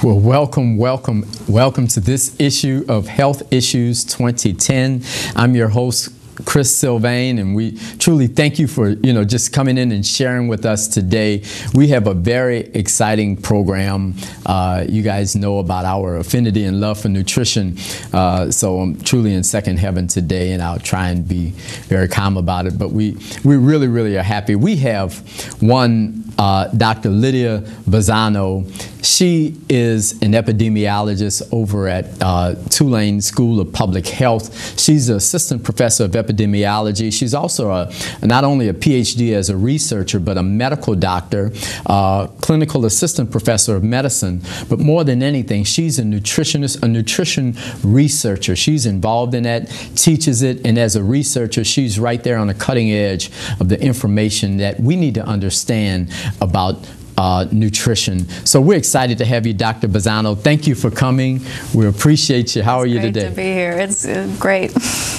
Well, welcome to this issue of Health Issues 2010. I'm your host, Chris Sylvain, and we truly thank you for just coming in and sharing with us today. We have a very exciting program. You guys know about our affinity and love for nutrition, so I'm truly in second heaven today, and I'll try and be very calm about it. But we really are happy. We have one Dr. Lydia Bazzano. She is an epidemiologist over at Tulane School of Public Health. She's an assistant professor of epidemiology. She's also not only a PhD as a researcher, but a medical doctor, clinical assistant professor of medicine. But more than anything, she's a nutritionist, a nutrition researcher. She's involved in that, teaches it, and as a researcher, she's right there on the cutting edge of the information that we need to understand about nutrition. So we're excited to have you, Dr. Bazzano. Thank you for coming. We appreciate you. How are you today? It's great to be here. It's great.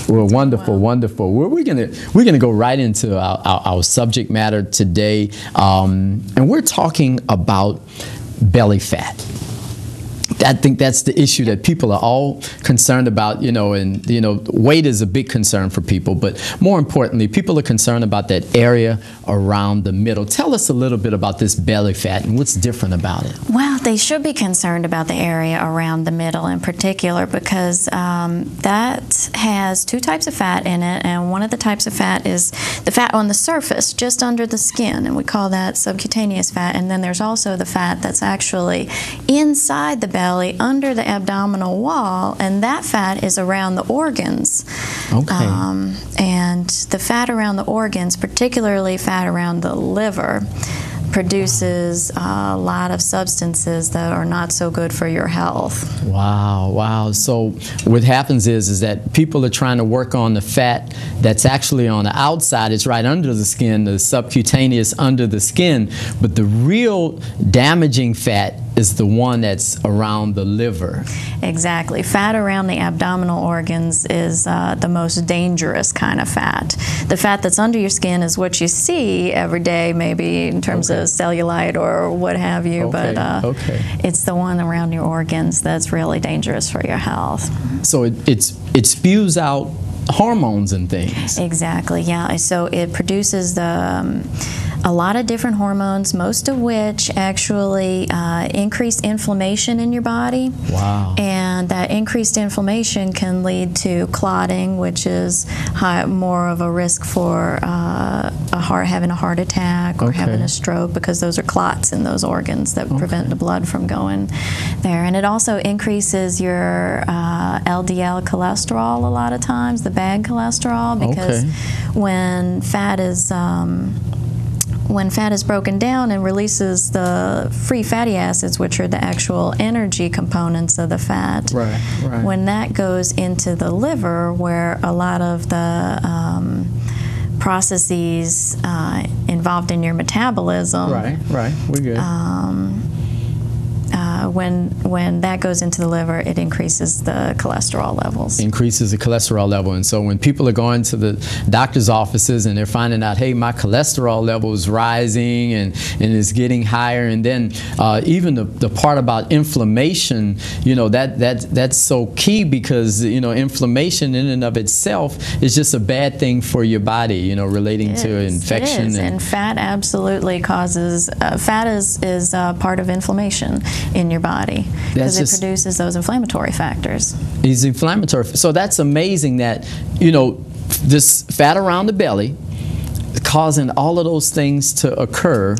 Well, wonderful, wonderful. We're gonna go right into our subject matter today, and we're talking about belly fat. I think that's the issue that people are all concerned about, and weight is a big concern for people, but more importantly, people are concerned about that area around the middle. Tell us a little bit about this belly fat and what's different about it. Well, they should be concerned about the area around the middle in particular, because that has two types of fat in it, and one of the types of fat is the fat on the surface, just under the skin, and we call that subcutaneous fat. And then there's also the fat that's actually inside the belly, under the abdominal wall, and that fat is around the organs. Okay. And the fat around the organs, particularly fat around the liver, produces a lot of substances that are not so good for your health. Wow. So what happens is that people are trying to work on the fat that's actually on the outside. It's right under the skin, the subcutaneous under the skin, but the real damaging fat is the one that's around the liver. Exactly. Fat around the abdominal organs is the most dangerous kind of fat. The fat that's under your skin is what you see every day, maybe in terms of cellulite or what have you, but it's the one around your organs that's really dangerous for your health. So it spews out hormones and things. Exactly, yeah. So it produces a lot of different hormones, most of which actually increase inflammation in your body. Wow. And that increased inflammation can lead to clotting, which is more of a risk for having a heart attack or having a stroke, because those are clots in those organs that prevent the blood from going there. And it also increases your LDL cholesterol a lot of times, the bad cholesterol, because when fat is broken down and releases the free fatty acids, which are the actual energy components of the fat, when that goes into the liver, where a lot of the processes involved in your metabolism, we're good. When that goes into the liver, it increases the cholesterol levels. Increases the cholesterol level. And so when people are going to the doctor's offices and they're finding out, hey, my cholesterol level is rising and is getting higher, and then even the part about inflammation, that's so key, because inflammation in and of itself is just a bad thing for your body, relating to infection. It is. And fat absolutely causes, fat is part of inflammation in your body, because it produces those inflammatory factors. These inflammatory. So that's amazing that this fat around the belly causing all of those things to occur.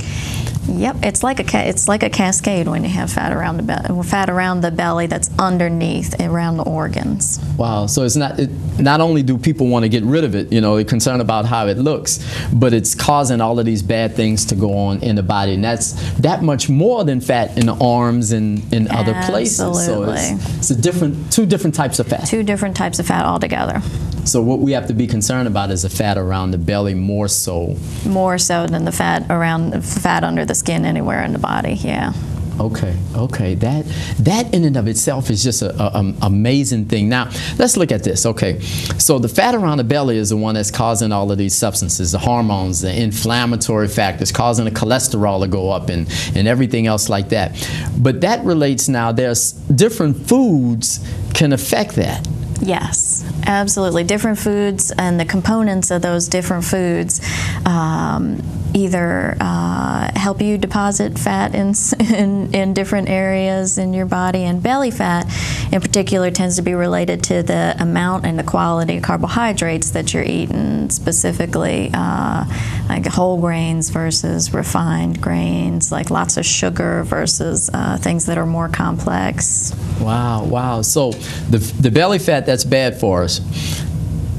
Yep, it's like a cascade when you have fat around the belly that's underneath around the organs. Wow. So it's not only do people want to get rid of it, they're concerned about how it looks, but it's causing all of these bad things to go on in the body, and that's that much more than fat in the arms and in other places. Absolutely. So it's two different types of fat. Two different types of fat altogether. So what we have to be concerned about is the fat around the belly more so. More so than the fat under the skin anywhere in the body, yeah. Okay, okay. That in and of itself is just an amazing thing. Now, let's look at this. Okay, so the fat around the belly is the one that's causing all of these substances, the hormones, the inflammatory factors, causing the cholesterol to go up and everything else like that. But that relates now, there's different foods can affect that. Yes, absolutely. Different foods and the components of those different foods either help you deposit fat in different areas in your body, and belly fat in particular tends to be related to the amount and the quality of carbohydrates that you're eating, specifically like whole grains versus refined grains, like lots of sugar versus things that are more complex. Wow, wow. So the belly fat, that's bad for us.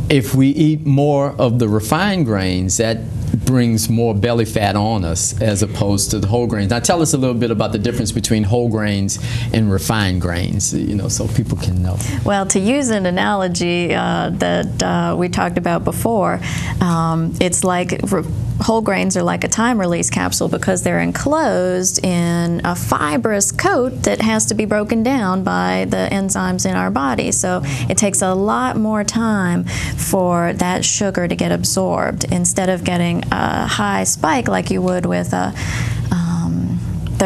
If we eat more of the refined grains, that brings more belly fat on us as opposed to the whole grains. Now tell us a little bit about the difference between whole grains and refined grains, you know, so people can know. Well, to use an analogy that we talked about before, it's like whole grains are like a time release capsule because they're enclosed in a fibrous coat that has to be broken down by the enzymes in our body. So it takes a lot more time for that sugar to get absorbed instead of getting a high spike like you would with the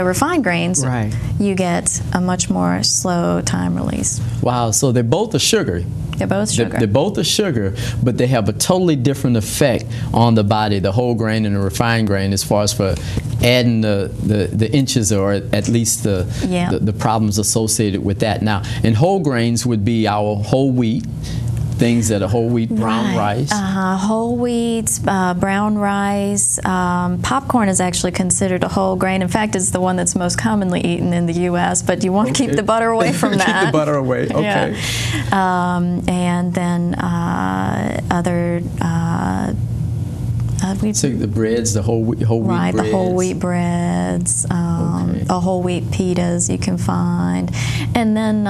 refined grains. Right. You get a much more slow time release. Wow, so they're both a sugar. They're both sugar. They're both a sugar, but they have a totally different effect on the body, the whole grain and the refined grain, as far as for adding the inches or at least the problems associated with that. Now, and whole grains would be our whole wheat, things that are whole wheat, brown rice. Whole wheat, brown rice. Popcorn is actually considered a whole grain. In fact, it's the one that's most commonly eaten in the U.S., but you want to keep the butter away from that. Keep the butter away, okay. Yeah. And then other... so the breads, the whole wheat breads. Right, the whole wheat breads, whole wheat pitas you can find. And then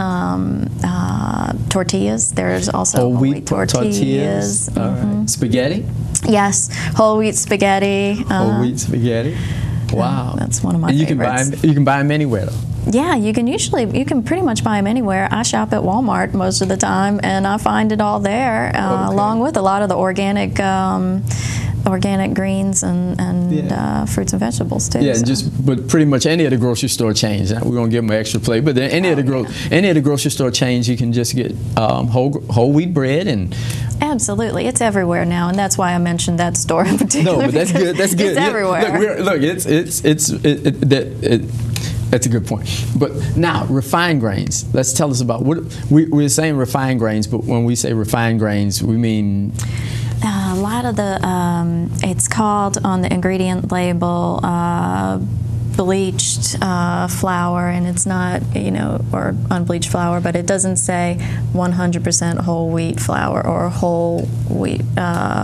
tortillas. There's also whole wheat tortillas. All right. Spaghetti? Yes, whole wheat spaghetti. Whole wheat spaghetti. Wow. That's one of my favorites. You can buy them anywhere, though. Yeah, you can pretty much buy them anywhere. I shop at Walmart most of the time, and I find it all there, along with a lot of the organic greens and fruits and vegetales too. Yeah, so. But pretty much any of the grocery store chains. We're gonna give them an extra plate, but then any of the grocery store chains, you can just get whole wheat bread and. Absolutely, it's everywhere now, and that's why I mentioned that store in particular. No, but that's good. That's good. It's everywhere. Look, that's a good point. But now, refined grains. Let's tell us about what we're saying. Refined grains, but when we say refined grains, we mean. A lot of the, it's called on the ingredient label bleached flour, and it's not, or unbleached flour, but it doesn't say 100% whole wheat flour or whole wheat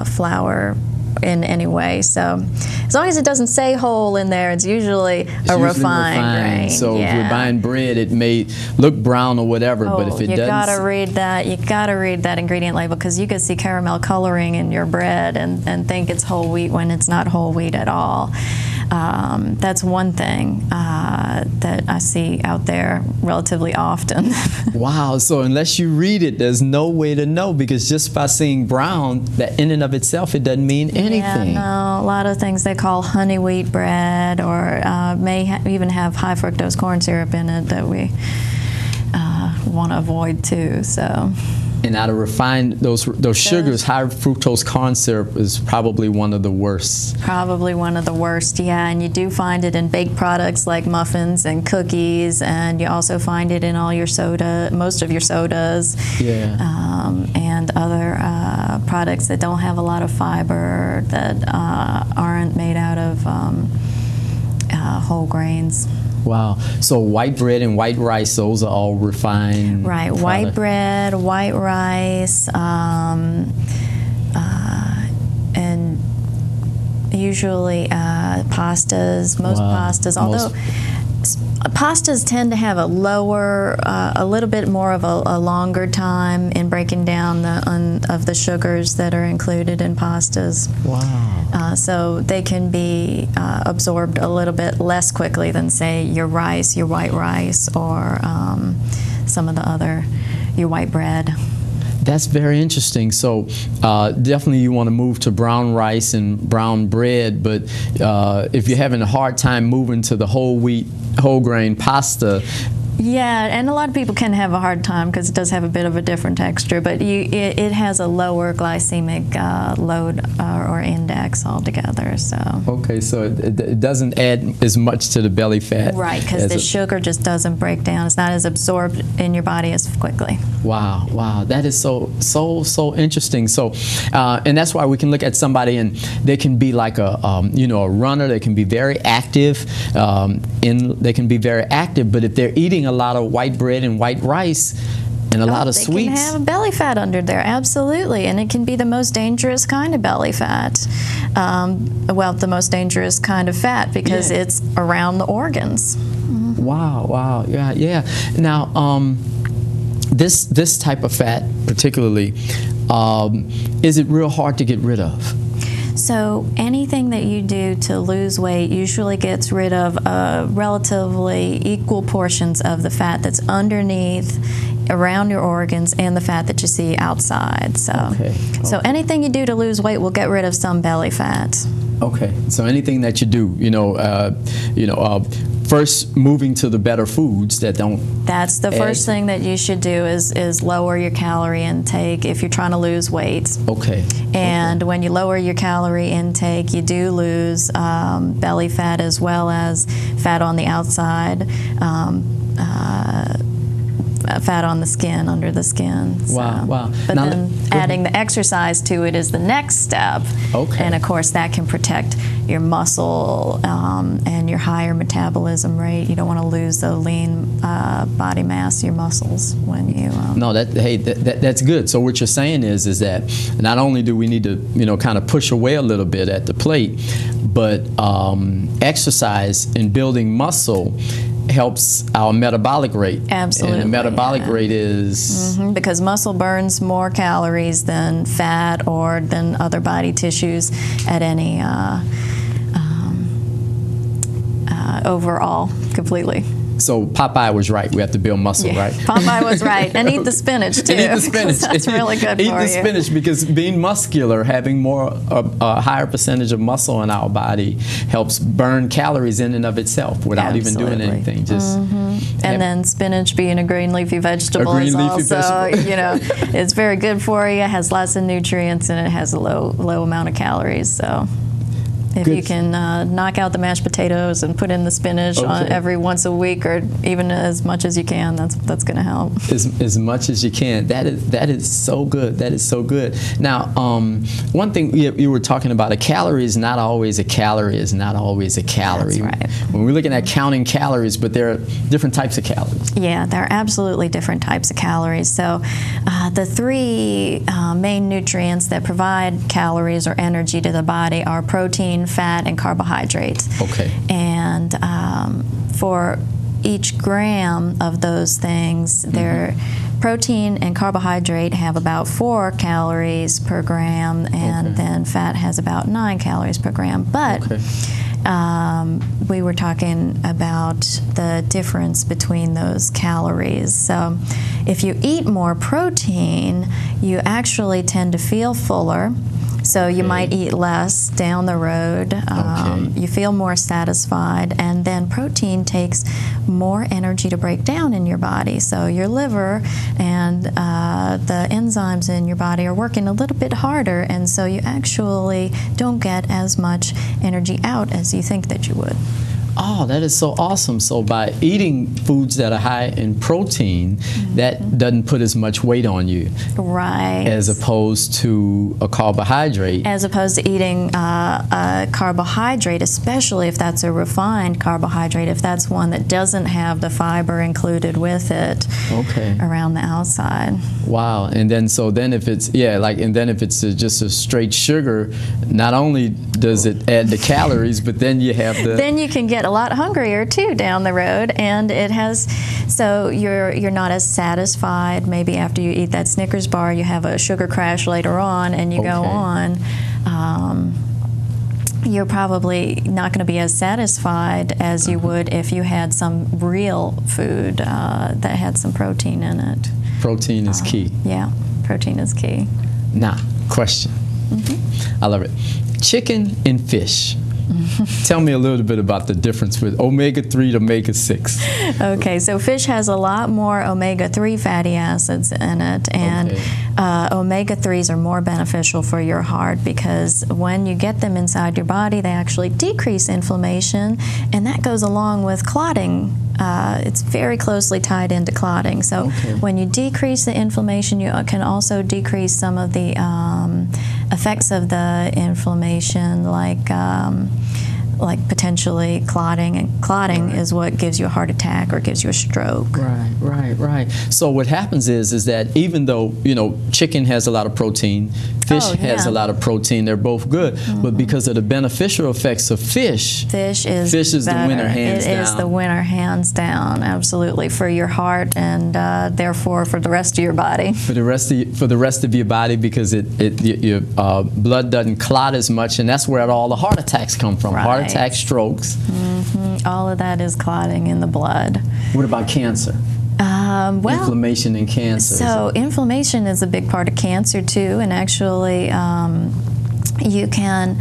flour in any way. So as long as it doesn't say whole in there, it's usually a refined grain. So if you're buying bread, it may look brown or whatever, but if it doesn't... You gotta read that ingredient label, because you could see caramel coloring in your bread and think it's whole wheat when it's not whole wheat at all. That's one thing that I see out there relatively often. Wow, so unless you read it, there's no way to know, because just by seeing brown, that in and of itself, it doesn't mean anything. Yeah, no, a lot of things they call honey wheat bread, or may even have high fructose corn syrup in it that we want to avoid too. So. And out of refined, those sugars, high fructose corn syrup is probably one of the worst. Probably one of the worst, yeah. And you do find it in baked products like muffins and cookies, and you also find it in all your most of your sodas. Yeah. And other products that don't have a lot of fiber, that aren't made out of whole grains. Wow. So white bread and white rice, those are all refined. Right. Products. White bread, white rice, and usually pastas, most pastas, although Pastas tend to have a lower, a little bit more of a longer time in breaking down of the sugars that are included in pastas. Wow. So they can be absorbed a little bit less quickly than, say, your rice, your white rice, or some of the other, your white bread. That's very interesting. So definitely you want to move to brown rice and brown bread, but if you're having a hard time moving to the whole wheat, whole grain pasta. Yeah, and a lot of people can have a hard time because it does have a bit of a different texture, but it has a lower glycemic load or index altogether. So. Okay, so it doesn't add as much to the belly fat. Right, because the sugar just doesn't break down. It's not as absorbed in your body as quickly. Wow, wow, that is so interesting. So, and that's why we can look at somebody and they can be like a a runner. They can be very active. They can be very active, but if they're eating a lot of white bread and white rice and a lot of sweets. They can have belly fat under there, absolutely, and it can be the most dangerous kind of belly fat. Well, the most dangerous kind of fat because it's around the organs. Mm-hmm. Wow, yeah. Now, this type of fat particularly, is it real hard to get rid of? So anything that you do to lose weight usually gets rid of relatively equal portions of the fat that's underneath, around your organs, and the fat that you see outside. So, so anything you do to lose weight will get rid of some belly fat. Okay. So anything that you do, first moving to the better foods that don't. That's the first thing that you should do is lower your calorie intake if you're trying to lose weight. Okay. And when you lower your calorie intake, you do lose belly fat as well as fat on the outside, fat on the skin, under the skin. So. Wow. But now, then adding the exercise to it is the next step. Okay. And of course that can protect your muscle and your higher metabolism rate. You don't want to lose the lean body mass, your muscles, when you... No, that's good. So what you're saying is that not only do we need to, kind of push away a little bit at the plate, but exercise and building muscle helps our metabolic rate. Absolutely. And the metabolic rate is... because muscle burns more calories than fat or than other body tissues at any overall, completely. So Popeye was right. We have to build muscle, right? Popeye was right. And eat the spinach, too. And eat the spinach. That's really good for you. Eat the spinach because being muscular, having a higher percentage of muscle in our body helps burn calories in and of itself without even doing anything. Just and then spinach being a green leafy vegetable is also, it's very good for you. It has lots of nutrients and it has a low amount of calories. So if you can knock out the mashed potatoes and put in the spinach every once a week, or even as much as you can, that's going to help. As much as you can. That is so good. That is so good. Now, one thing you were talking about, a calorie is not always a calorie. Is not always a calorie. That's right. When we're looking at counting calories, but there are different types of calories. Yeah, there are absolutely different types of calories. So the three main nutrients that provide calories or energy to the body are protein, fat, and carbohydrates. Okay. And for each gram of those things, their protein and carbohydrate have about 4 calories per gram, and then fat has about 9 calories per gram. But we were talking about the difference between those calories. So if you eat more protein, you actually tend to feel fuller. So you might eat less down the road. You feel more satisfied, and then protein takes more energy to break down in your body. So your liver and the enzymes in your body are working a little bit harder, and so you actually don't get as much energy out as you think that you would. Oh, that is so awesome. So by eating foods that are high in protein, that doesn't put as much weight on you. Right. As opposed to a carbohydrate. As opposed to eating a carbohydrate, especially if that's a refined carbohydrate, if that's one that doesn't have the fiber included with it around the outside. Wow. And then if it's, if it's just a straight sugar, not only does it add the calories, but then you have the... Then you can get a a lot hungrier too down the road, and it has, so you're not as satisfied. Maybe after you eat that Snickers bar, you have a sugar crash later on, and you go on. You're probably not going to be as satisfied as you would if you had some real food that had some protein in it. Protein is key. Yeah, protein is key. Now, question. I love it. Chicken and fish. Tell me a little bit about the difference with omega-3 to omega-6. Okay, so fish has a lot more omega-3 fatty acids in it, and omega-3s are more beneficial for your heart because when you get them inside your body, they actually decrease inflammation, and that goes along with clotting. It's very closely tied into clotting. So when you decrease the inflammation, you can also decrease some of the effects of the inflammation, like potentially clotting, and clotting is what gives you a heart attack or gives you a stroke. Right. So what happens is that even though, you know, chicken has a lot of protein, fish has a lot of protein, they're both good, but because of the beneficial effects of fish is the winner hands down. It is the winner hands down, absolutely, for your heart and therefore for the rest of your body. For the rest of your body, because your blood doesn't clot as much, and that's where all the heart attacks come from. Heart attacks, strokes. All of that is clotting in the blood. What about cancer? Inflammation and cancer. So inflammation is a big part of cancer too, and actually you can,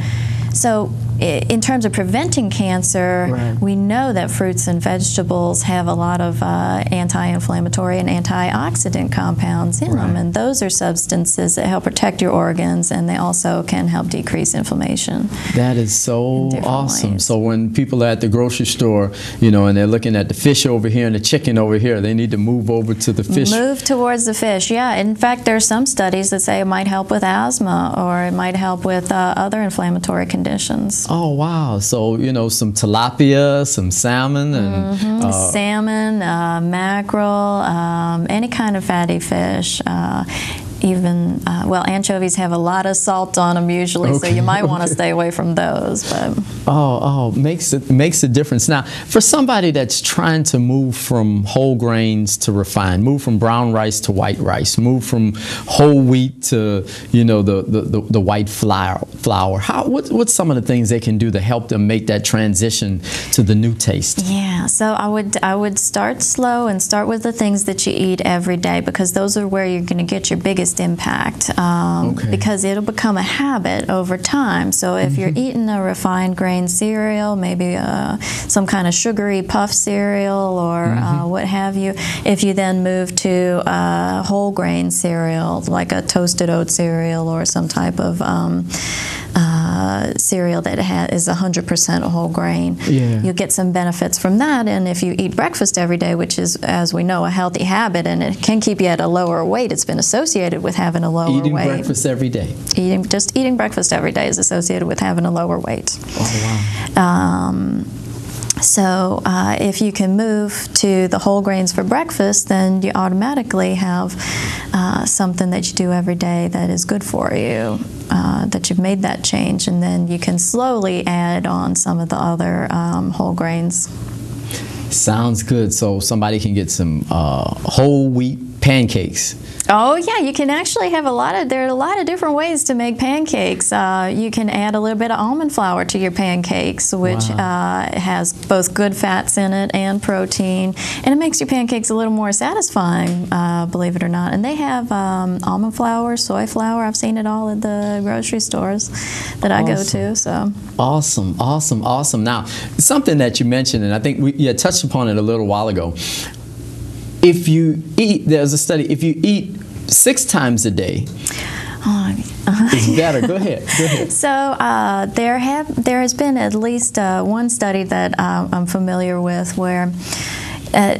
so in terms of preventing cancer, we know that fruits and vegetables have a lot of anti-inflammatory and antioxidant compounds in them, and those are substances that help protect your organs, and they also can help decrease inflammation. That is so awesome. So when people are at the grocery store, you know, and they're looking at the fish over here and the chicken over here, they need to move over to the fish. Move towards the fish, yeah. In fact, there are some studies that say it might help with asthma, or it might help with other inflammatory conditions. Oh, wow. So, you know, some tilapia, some salmon, and salmon, mackerel, any kind of fatty fish. Even, well, anchovies have a lot of salt on them usually, so you might want to stay away from those. But makes a difference. Now, for somebody that's trying to move from whole grains to refined, move from brown rice to white rice, move from whole wheat to, you know, the white flour. What's some of the things they can do to help them make that transition to the new taste? Yeah, so I would start slow and start with the things that you eat every day, because those are where you're going to get your biggest impact, because it'll become a habit over time. So if you're eating a refined grain cereal, maybe some kind of sugary puff cereal or what have you, if you then move to whole grain cereal, like a toasted oat cereal or some type of cereal that is 100% whole grain, you'll get some benefits from that. And if you eat breakfast every day, which is, as we know, a healthy habit, and it can keep you at a lower weight, it's been associated with having a lower weight. Eating breakfast every day. Just eating breakfast every day is associated with having a lower weight. Oh, wow. So if you can move to the whole grains for breakfast, then you automatically have something that you do every day that is good for you, that you've made that change, and then you can slowly add on some of the other whole grains. Sounds good. So somebody can get some whole wheat pancakes. Oh yeah, you can actually have there are a lot of different ways to make pancakes. You can add a little bit of almond flour to your pancakes, which has both good fats in it and protein, and it makes your pancakes a little more satisfying, believe it or not. And they have almond flour, soy flour. I've seen it all at the grocery stores that I go to. So awesome. Now, something that you mentioned, and I think we touched upon it a little while ago. If you eat, there's a study, if you eat 6 times a day, it's better. Go ahead. So there has been at least one study that I'm familiar with where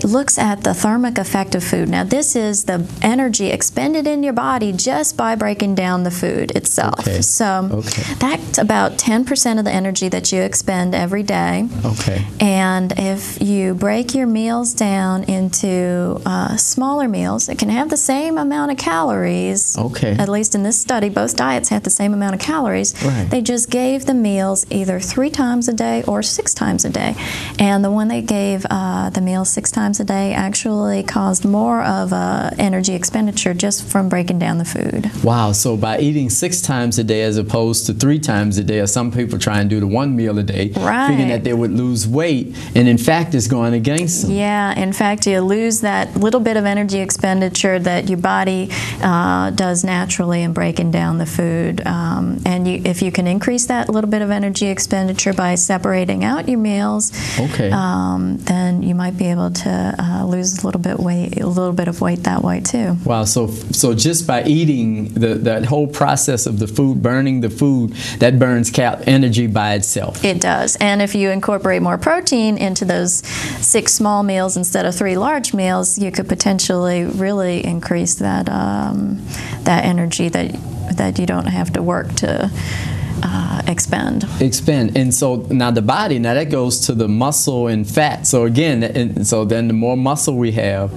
looks at the thermic effect of food. Now, this is the energy expended in your body just by breaking down the food itself. Okay. So that's about 10% of the energy that you expend every day. Okay. And if you break your meals down into smaller meals, it can have the same amount of calories. Okay. At least in this study, both diets have the same amount of calories. Right. They just gave the meals either 3 times a day or 6 times a day. And the one they gave the meals 6 times a day actually caused more of energy expenditure just from breaking down the food. Wow, so by eating 6 times a day as opposed to 3 times a day, or some people try and do the 1 meal a day, thinking that they would lose weight, and in fact it's going against them. Yeah, in fact you lose that little bit of energy expenditure that your body does naturally in breaking down the food. And if you can increase that little bit of energy expenditure by separating out your meals, then you might be able to lose a little bit of weight that way too. Wow, so just by eating that whole process of the food, burning the food, that burns energy by itself. It does. And if you incorporate more protein into those 6 small meals instead of 3 large meals, you could potentially really increase that that energy that you don't have to work to expend. And so now the body, now that goes to the muscle and fat. So again, so then the more muscle we have.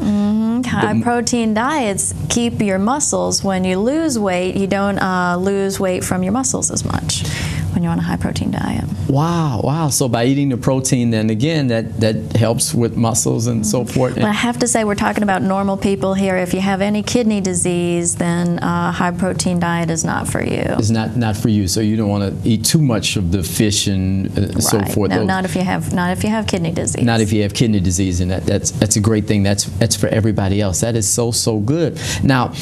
High protein diets keep your muscles. When you lose weight, you don't lose weight from your muscles as much when you're on a high protein diet. Wow. So by eating the protein, then again, that helps with muscles and so forth. But I have to say, we're talking about normal people here. If you have any kidney disease, then a high protein diet is not for you. It's not for you. So you don't want to eat too much of the fish and so forth. No, not if you have kidney disease. Not if you have kidney disease, and that's a great thing. That's for everybody else. That is so good. Now,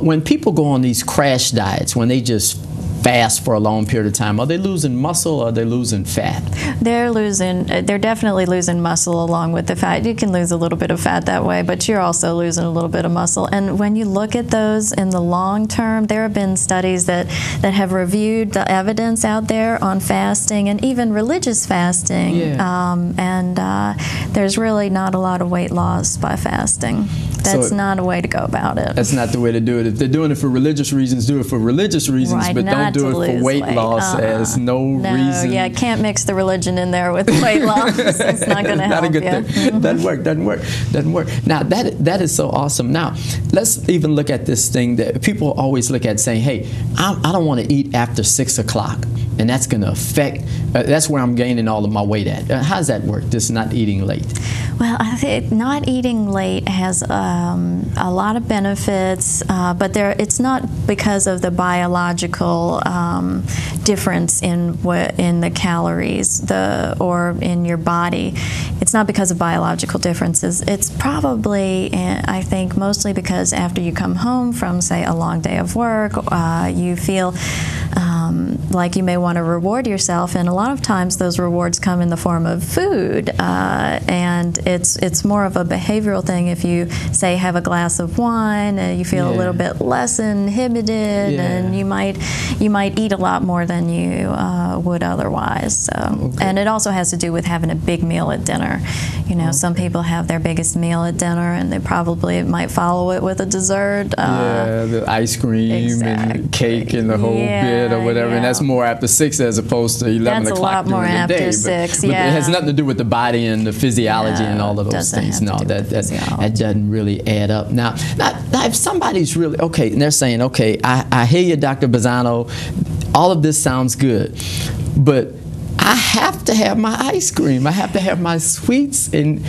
when people go on these crash diets, when they just fast for a long period of time, are they losing muscle or are they losing fat? They're definitely losing muscle along with the fat. You can lose a little bit of fat that way, but you're also losing a little bit of muscle. And when you look at those in the long term, there have been studies that have reviewed the evidence out there on fasting and even religious fasting. There's really not a lot of weight loss by fasting. That's not a way to go about it. That's not the way to do it. If they're doing it for religious reasons, do it for religious reasons, but don't do it for weight loss as no reason. Yeah, can't mix the religion in there with weight loss. It's not going to help you. Not a good thing. Doesn't work. Now, that is so awesome. Now, let's even look at this thing that people always look at saying, hey, I don't want to eat after 6 o'clock, and that's going to affect, that's where I'm gaining all of my weight at. How does that work, this not eating late? Well, I think not eating late has a lot of benefits, but it's not because of the biological difference in the calories or in your body. It's not because of biological differences. It's probably, I think, mostly because after you come home from, say, a long day of work, you feel like you may want to reward yourself, and a lot of times those rewards come in the form of food, and it's more of a behavioral thing. If you, say, have a glass of wine, you feel a little bit less inhibited, and you might eat a lot more than you would otherwise. So, and it also has to do with having a big meal at dinner. You know, some people have their biggest meal at dinner, and they probably might follow it with a dessert. The ice cream and cake and the whole bit or whatever, and that's more after 6 as opposed to 11 o'clock during the day. That's a lot more after 6, But it has nothing to do with the body and the physiology and all of those things. No, that doesn't really add up. Now, if somebody's really, and they're saying, I hear you, Dr. Bazzano, all of this sounds good, but I have to have my ice cream. I have to have my sweets. And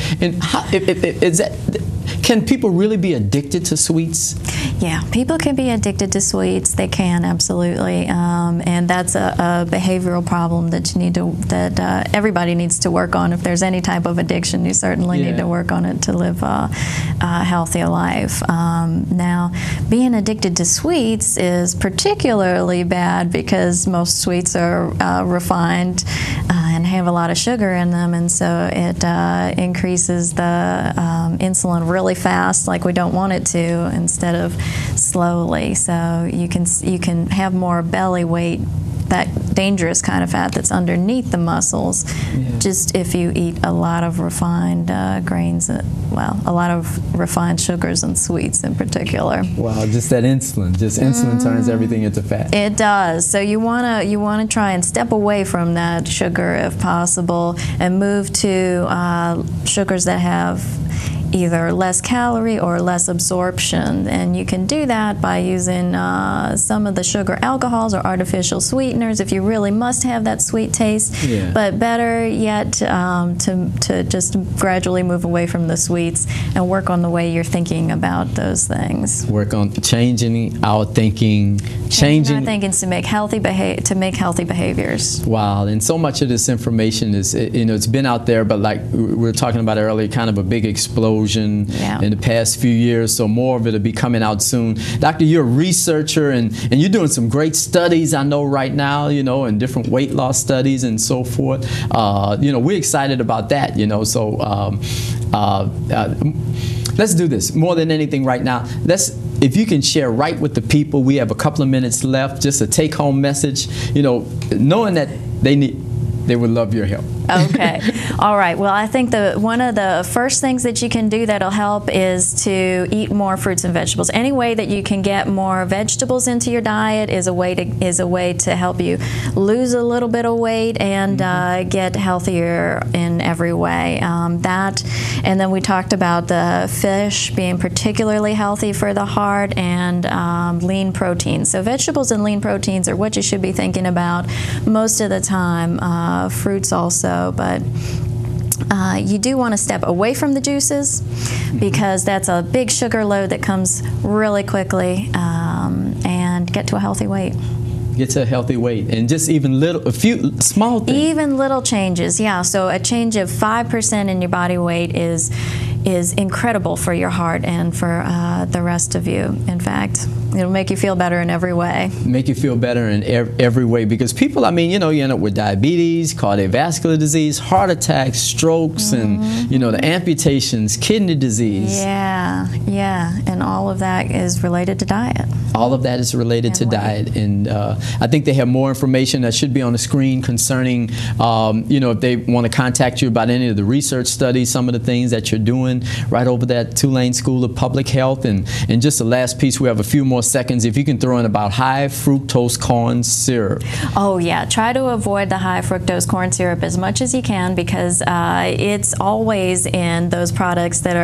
can people really be addicted to sweets? Yeah, people can be addicted to sweets. They can, absolutely, and that's a behavioral problem that everybody needs to work on. If there's any type of addiction, you certainly need to work on it to live a healthier life. Now, being addicted to sweets is particularly bad because most sweets are refined and have a lot of sugar in them, and so it increases the insulin really fast, like we don't want it to, instead of slowly. So you can have more belly weight that dangerous kind of fat that's underneath the muscles. Yeah. Just if you eat a lot of refined grains, well, a lot of refined sugars and sweets in particular. Wow, just that insulin. Just insulin turns everything into fat. It does. So you wanna try and step away from that sugar if possible, and move to sugars that have either less calorie or less absorption, and you can do that by using some of the sugar alcohols or artificial sweeteners if you really must have that sweet taste. Yeah. But better yet, to just gradually move away from the sweets and work on the way you're thinking about those things. Work on changing our thinking, changing our thinking to make healthy behaviors. Wow, and so much of this information is, it's been out there, but like we were talking about earlier, kind of a big explosion in the past few years, so more of it will be coming out soon. Doctor, you're a researcher, and you're doing some great studies, I know, right now, and different weight loss studies and so forth. We're excited about that, so let's do this. More than anything right now, if you can share right with the people, we have a couple of minutes left, just a take-home message, knowing that they would love your help. Okay. All right. Well, I think one of the first things that you can do that'll help is to eat more fruits and vegetables. Any way that you can get more vegetables into your diet is a way to help you lose a little bit of weight and get healthier in every way. And then we talked about the fish being particularly healthy for the heart, and lean proteins. So vegetables and lean proteins are what you should be thinking about most of the time. Fruits also. But you do want to step away from the juices, because that's a big sugar load that comes really quickly, and get to a healthy weight. Get to a healthy weight, and just even a few small things. Even little changes, yeah. So a change of 5% in your body weight is incredible for your heart and for the rest of you. In fact, it'll make you feel better in every way. Make you feel better in every way, because people, you end up with diabetes, cardiovascular disease, heart attacks, strokes, and the amputations, kidney disease. Yeah, and all of that is related to diet. All of that is related to diet, and I think they have more information that should be on the screen concerning, if they want to contact you about any of the research studies, some of the things that you're doing right over there at Tulane School of Public Health. And just the last piece, we have a few more seconds. If you can throw in about high fructose corn syrup. Oh yeah, try to avoid the high fructose corn syrup as much as you can, because it's always in those products that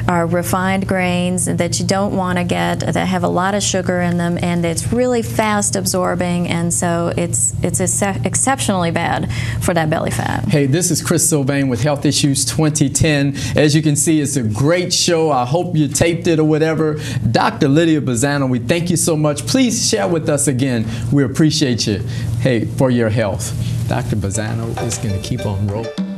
are refined grains that you don't want to get, that have a lot of sugar in them, and it's really fast absorbing, and so it's exceptionally bad for that belly fat. Hey, this is Chris Sylvain with Health Issues 2010. As you can see, it's a great show. I hope you taped it or whatever. Dr. Lydia Bazzano, we thank you so much. Please share with us again. We appreciate you. Hey, for your health. Dr. Bazzano is going to keep on rolling.